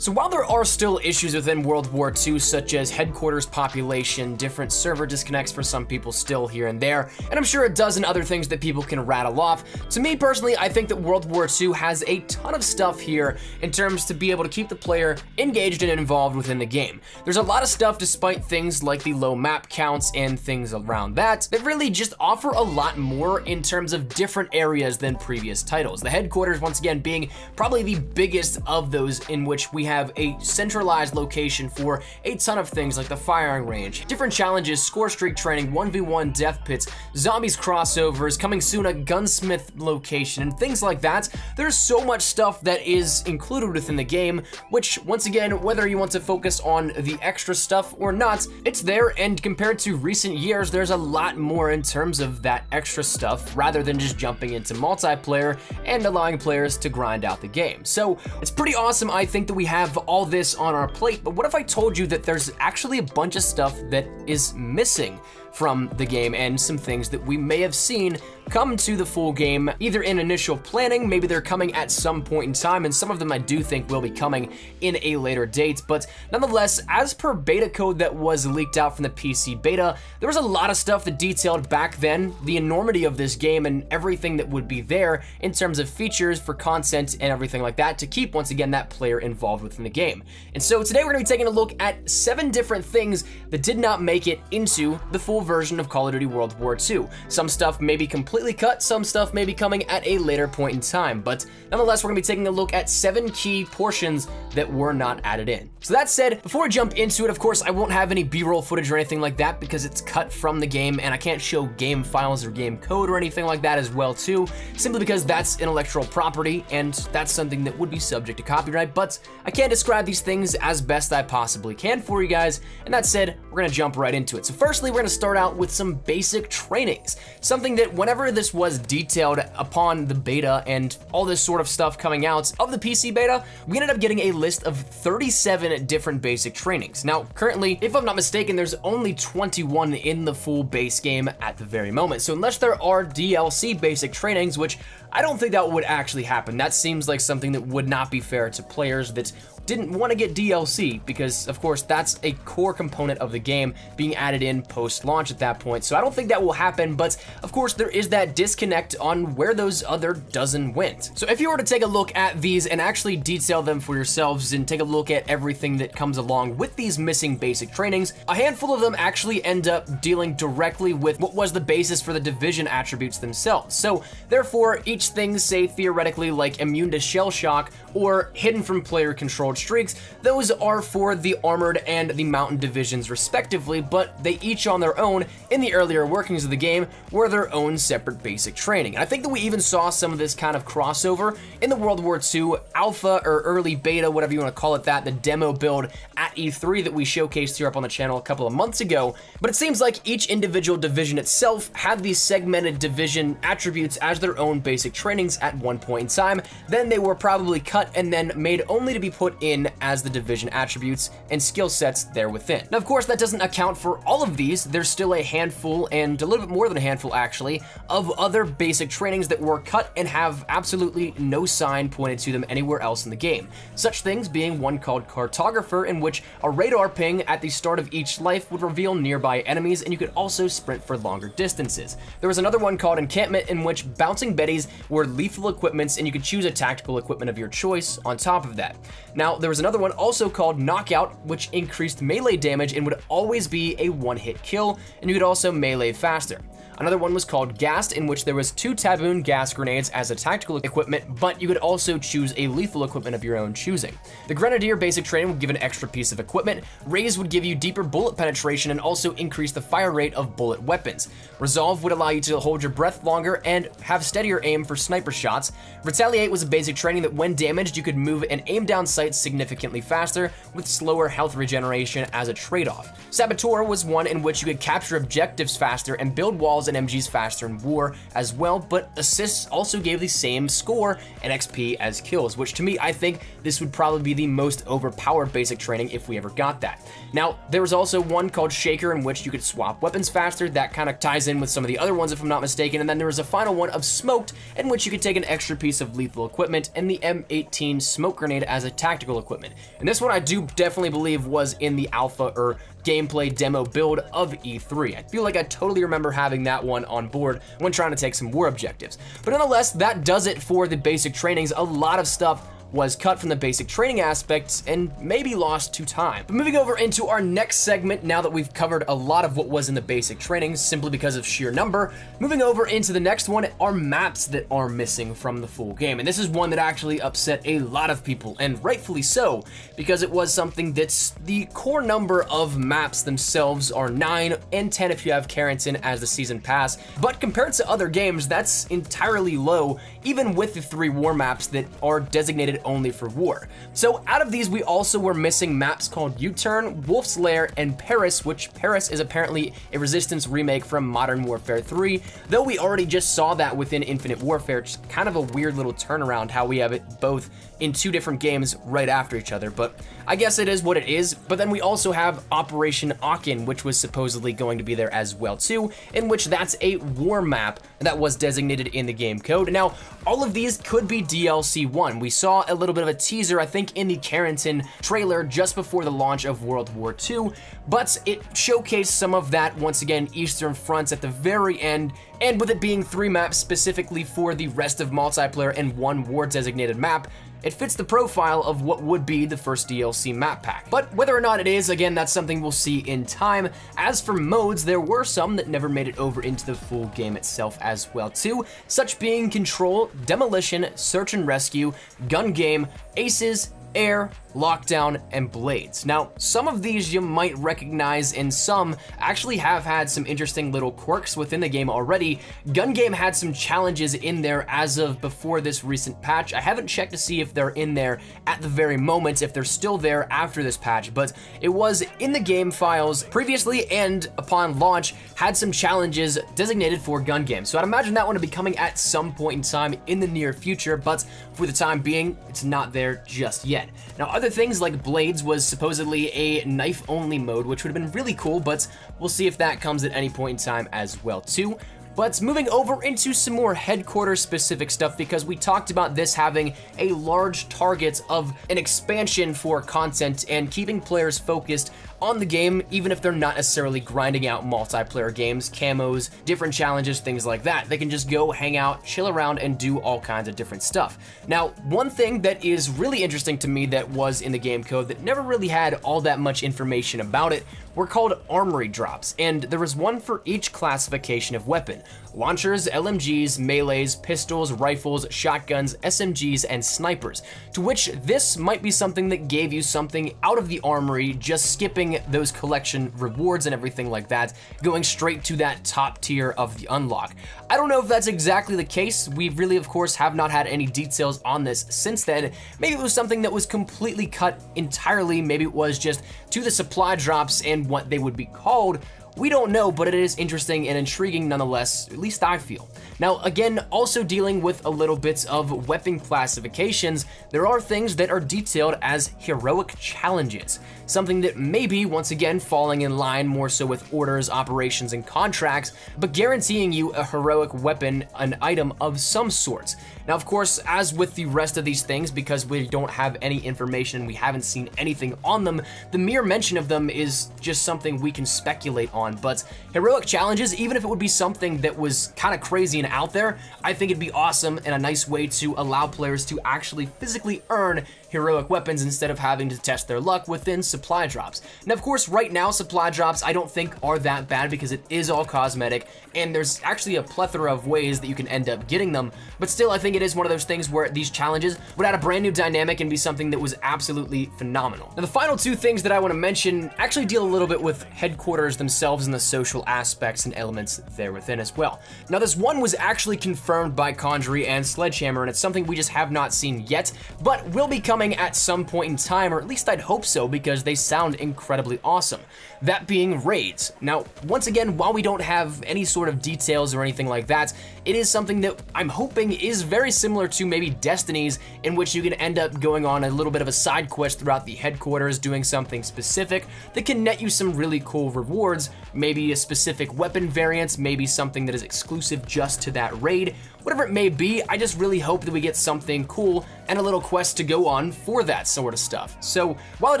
So while there are still issues within World War II, such as headquarters population, different server disconnects for some people still here and there, and I'm sure a dozen other things that people can rattle off, to me personally, I think that World War II has a ton of stuff here in terms to be able to keep the player engaged and involved within the game. There's a lot of stuff, despite things like the low map counts and things around that really just offer a lot more in terms of different areas than previous titles. The headquarters, once again, being probably the biggest of those, in which we have a centralized location for a ton of things like the firing range, different challenges, score streak training, 1v1 death pits, zombies crossovers, coming soon a gunsmith location, and things like that. There's so much stuff that is included within the game, which, once again, whether you want to focus on the extra stuff or not, it's there, and compared to recent years, there's a lot more in terms of that extra stuff, rather than just jumping into multiplayer and allowing players to grind out the game. So it's pretty awesome, I think, that we have all this on our plate, but what if I told you that there's actually a bunch of stuff that is missing from the game, and some things that we may have seen come to the full game, either in initial planning, maybe they're coming at some point in time, and some of them I do think will be coming in a later date, but nonetheless, as per beta code that was leaked out from the PC beta, there was a lot of stuff that detailed back then the enormity of this game and everything that would be there in terms of features for content and everything like that to keep, once again, that player involved within the game. And so today we're going to be taking a look at 7 different things that did not make it into the full version of Call of Duty World War II. Some stuff may be completely cut, some stuff may be coming at a later point in time, but nonetheless, we're gonna be taking a look at 7 key portions that were not added in. So that said, before we jump into it, of course, I won't have any B-roll footage or anything like that because it's cut from the game, and I can't show game files or game code or anything like that as well too, simply because that's intellectual property, and that's something that would be subject to copyright, but I can describe these things as best I possibly can for you guys, and that said, we're gonna jump right into it. So firstly, we're gonna start out with some basic trainings, something that whenever this was detailed upon the beta and all this sort of stuff coming out of the PC beta, we ended up getting a list of 37 different basic trainings. Now, currently, if I'm not mistaken, there's only 21 in the full base game at the very moment. So unless there are DLC basic trainings, which I don't think that would actually happen, that seems like something that would not be fair to players that didn't want to get DLC, because of course that's a core component of the game being added in post-launch at that point. So I don't think that will happen, but of course there is that disconnect on where those other dozen went. So if you were to take a look at these and actually detail them for yourselves and take a look at everything that comes along with these missing basic trainings, a handful of them actually end up dealing directly with what was the basis for the Division attributes themselves. So therefore, each thing, say theoretically like immune to shell shock or hidden from player controlled streaks, those are for the armored and the mountain divisions respectively, but they each on their own in the earlier workings of the game were their own separate basic training. And I think that we even saw some of this kind of crossover in the World War II alpha or early beta, whatever you want to call it, that the demo build at E3 that we showcased here up on the channel a couple of months ago. But it seems like each individual division itself had these segmented division attributes as their own basic trainings at one point in time. Then they were probably cut and then made only to be put in as the division attributes and skill sets there within. Now, of course, that doesn't account for all of these. There's still a handful, and a little bit more than a handful actually, of other basic trainings that were cut and have absolutely no sign pointed to them anywhere else in the game. Such things being one called Cartographer, in which a radar ping at the start of each life would reveal nearby enemies, and you could also sprint for longer distances. There was another one called Encampment, in which bouncing betties were lethal equipments, and you could choose a tactical equipment of your choice on top of that. Now, there was another one also called Knockout, which increased melee damage and would always be a one-hit kill, and you could also melee faster. Another one was called Gassed, in which there was 2 Taboon gas grenades as a tactical equipment, but you could also choose a lethal equipment of your own choosing. The Grenadier basic training would give an extra piece of equipment. Raise would give you deeper bullet penetration and also increase the fire rate of bullet weapons. Resolve would allow you to hold your breath longer and have steadier aim for sniper shots. Retaliate was a basic training that when damaged, you could move and aim down sights significantly faster with slower health regeneration as a trade-off. Saboteur was one in which you could capture objectives faster and build walls and MGs faster in war as well, but assists also gave the same score and XP as kills, which to me, I think this would probably be the most overpowered basic training if we ever got that. Now, there was also one called Shaker in which you could swap weapons faster. That kind of ties in with some of the other ones if I'm not mistaken, and then there was a final one of Smoked in which you could take an extra piece of lethal equipment and the M18 smoke grenade as a tactical equipment. And this one I do definitely believe was in the alpha or gameplay demo build of E3. I feel like I totally remember having that one on board when trying to take some war objectives. But nonetheless, that does it for the basic trainings. A lot of stuff was cut from the basic training aspects and maybe lost to time. But moving over into our next segment, now that we've covered a lot of what was in the basic trainings simply because of sheer number, moving over into the next one are maps that are missing from the full game. And this is one that actually upset a lot of people, and rightfully so, because it was something that's the core number of maps themselves are 9 and 10 if you have Carrington as the season pass. But compared to other games, that's entirely low, even with the 3 war maps that are designated only for war. So out of these, we also were missing maps called U-Turn, Wolf's Lair, and Paris, which Paris is apparently a Resistance remake from Modern Warfare 3, though we already just saw that within Infinite Warfare. It's kind of a weird little turnaround how we have it both in 2 different games right after each other, but I guess it is what it is. But then we also have Operation Aachen, which was supposedly going to be there as well too, in which that's a war map that was designated in the game code. Now, all of these could be DLC 1. We saw a little bit of a teaser, I think, in the Carrington trailer just before the launch of World War II, but it showcased some of that, once again, Eastern Fronts at the very end, and with it being 3 maps specifically for the rest of multiplayer and 1 war designated map, it fits the profile of what would be the first DLC map pack. But whether or not it is, again, that's something we'll see in time. As for modes, there were some that never made it over into the full game itself as well too, such being Control, Demolition, Search and Rescue, Gun Game, Aces, Air, Lockdown, and Blades. Now, some of these you might recognize, and some actually have had some interesting little quirks within the game already. Gun Game had some challenges in there as of before this recent patch. I haven't checked to see if they're in there at the very moment, if they're still there after this patch, but it was in the game files previously, and upon launch had some challenges designated for Gun Game. So I'd imagine that one to be coming at some point in time in the near future, but for the time being, it's not there just yet. Now, other things like Blades was supposedly a knife-only mode, which would have been really cool, but we'll see if that comes at any point in time as well too. But moving over into some more headquarters-specific stuff, because we talked about this having a large target of an expansion for content and keeping players focused on the game, even if they're not necessarily grinding out multiplayer games, camos, different challenges, things like that. They can just go hang out, chill around, and do all kinds of different stuff. Now, one thing that is really interesting to me that was in the game code that never really had all that much information about it were called armory drops, and there was one for each classification of weapon: launchers, LMGs, melees, pistols, rifles, shotguns, SMGs, and snipers, to which this might be something that gave you something out of the armory, just skipping those collection rewards and everything like that, going straight to that top tier of the unlock. I don't know if that's exactly the case. We really, of course, have not had any details on this since then. Maybe it was something that was completely cut entirely. Maybe it was just to the supply drops and what they would be called. We don't know, but it is interesting and intriguing nonetheless, at least I feel. Now, again, also dealing with a little bit of weapon classifications, there are things that are detailed as heroic challenges, something that may be, once again, falling in line more so with orders, operations, and contracts, but guaranteeing you a heroic weapon, an item of some sort. Now, of course, as with the rest of these things, because we don't have any information and we haven't seen anything on them, the mere mention of them is just something we can speculate on. But heroic challenges, even if it would be something that was kind of crazy and out there, I think it'd be awesome and a nice way to allow players to actually physically earn heroic weapons instead of having to test their luck within supply drops. Now, of course, right now, supply drops I don't think are that bad because it is all cosmetic, and there's actually a plethora of ways that you can end up getting them, but still, I think it is one of those things where these challenges would add a brand new dynamic and be something that was absolutely phenomenal. Now, the final 2 things that I want to mention actually deal a little bit with headquarters themselves and the social aspects and elements there within as well. Now, this one was actually confirmed by Condry and Sledgehammer, and it's something we just have not seen yet, but will be coming coming at some point in time, or at least I'd hope so, because they sound incredibly awesome. That being raids. Now, once again, while we don't have any sort of details or anything like that, it is something that I'm hoping is very similar to maybe Destiny's, in which you can end up going on a little bit of a side quest throughout the headquarters, doing something specific that can net you some really cool rewards, maybe a specific weapon variant, maybe something that is exclusive just to that raid. Whatever it may be, I just really hope that we get something cool and a little quest to go on for that sort of stuff. So while it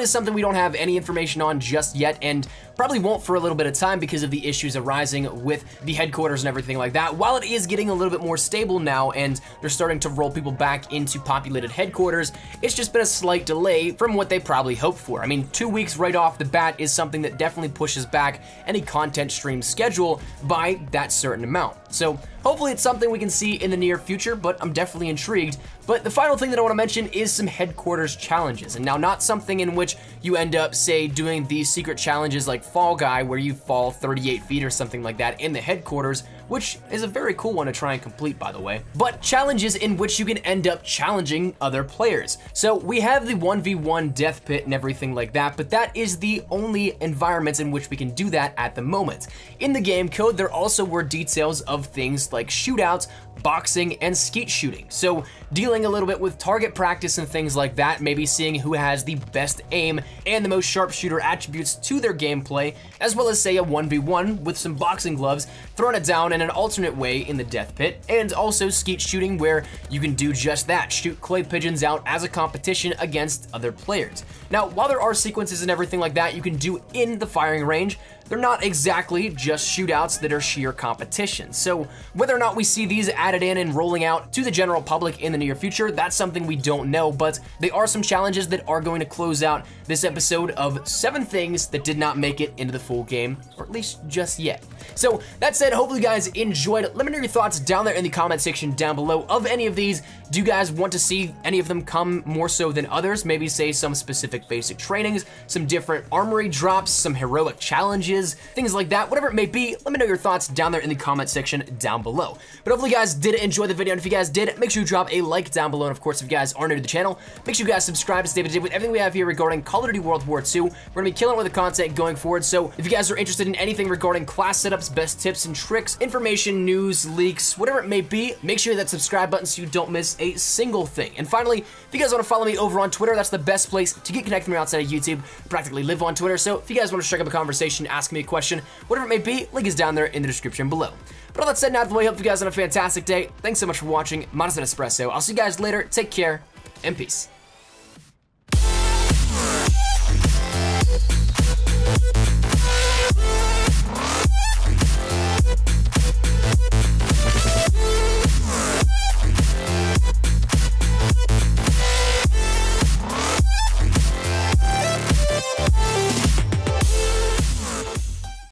is something we don't have any information on just yet, and probably won't for a little bit of time because of the issues arising with the headquarters and everything like that, while it is getting a little bit more stable now and they're starting to roll people back into populated headquarters, it's just been a slight delay from what they probably hoped for. I mean, 2 weeks right off the bat is something that definitely pushes back any content stream schedule by that certain amount. So hopefully it's something we can see in the near future, but I'm definitely intrigued. But the final thing that I want to mention is some headquarters challenges. And now, not something in which you end up, say, doing these secret challenges like Fall Guy, where you fall 38 feet or something like that in the headquarters, which is a very cool one to try and complete, by the way. But challenges in which you can end up challenging other players. So we have the 1v1 death pit and everything like that, but that is the only environments in which we can do that at the moment. In the game code, there also were details of things like shootouts, boxing, and skeet shooting. So dealing a little bit with target practice and things like that, maybe seeing who has the best aim and the most sharpshooter attributes to their gameplay, as well as say a 1v1 with some boxing gloves, throwing it down in an alternate way in the death pit, and also skeet shooting where you can do just that, shoot clay pigeons out as a competition against other players. Now, while there are sequences and everything like that you can do in the firing range, they're not exactly just shootouts that are sheer competition. So whether or not we see these added in and rolling out to the general public in the near future, that's something we don't know, but they are some challenges that are going to close out this episode of 7 things that did not make it into the full game, or at least just yet. So that said, hopefully you guys enjoyed. Let me know your thoughts down there in the comment section down below of any of these. Do you guys want to see any of them come more so than others? Maybe say some specific basic trainings, some different armory drops, some heroic challenges, things like that. Whatever it may be, let me know your thoughts down there in the comment section down below. But hopefully you guys did enjoy the video, and if you guys did, make sure you drop a like down below, and of course if you guys are new to the channel, make sure you guys subscribe to stay up to date with everything we have here regarding Call of Duty World War II. We're gonna be killing it with the content going forward, so if you guys are interested in anything regarding class setups, best tips and tricks, information, news, leaks, whatever it may be, make sure you hit that subscribe button so you don't miss a single thing. And finally, if you guys want to follow me over on Twitter, that's the best place to get connected with me outside of YouTube. I practically live on Twitter, so if you guys want to strike up a conversation, ask me a question, whatever it may be, link is down there in the description below. But all that said, now out of the way, hope you guys have a fantastic day. Thanks so much for watching. Modest and Espresso. I'll see you guys later. Take care and peace.